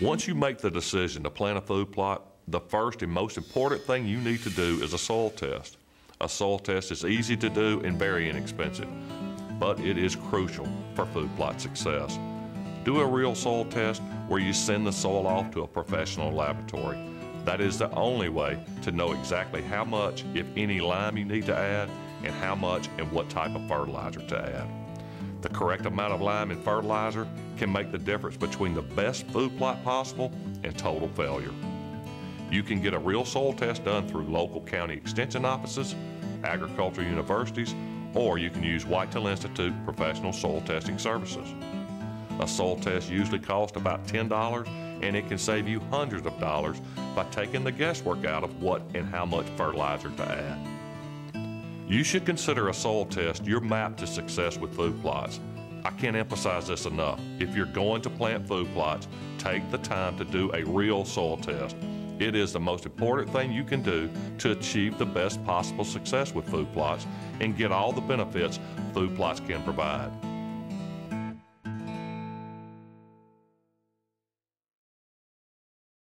Once you make the decision to plant a food plot, the first and most important thing you need to do is a soil test. A soil test is easy to do and very inexpensive, but it is crucial for food plot success. Do a real soil test where you send the soil off to a professional laboratory. That is the only way to know exactly how much, if any, lime you need to add, and how much and what type of fertilizer to add. The correct amount of lime and fertilizer can make the difference between the best food plot possible and total failure. You can get a real soil test done through local county extension offices, agricultural universities, or you can use Whitetail Institute professional soil testing services. A soil test usually costs about $10, and it can save you hundreds of dollars by taking the guesswork out of what and how much fertilizer to add. You should consider a soil test your map to success with food plots. I can't emphasize this enough. If you're going to plant food plots, take the time to do a real soil test. It is the most important thing you can do to achieve the best possible success with food plots and get all the benefits food plots can provide.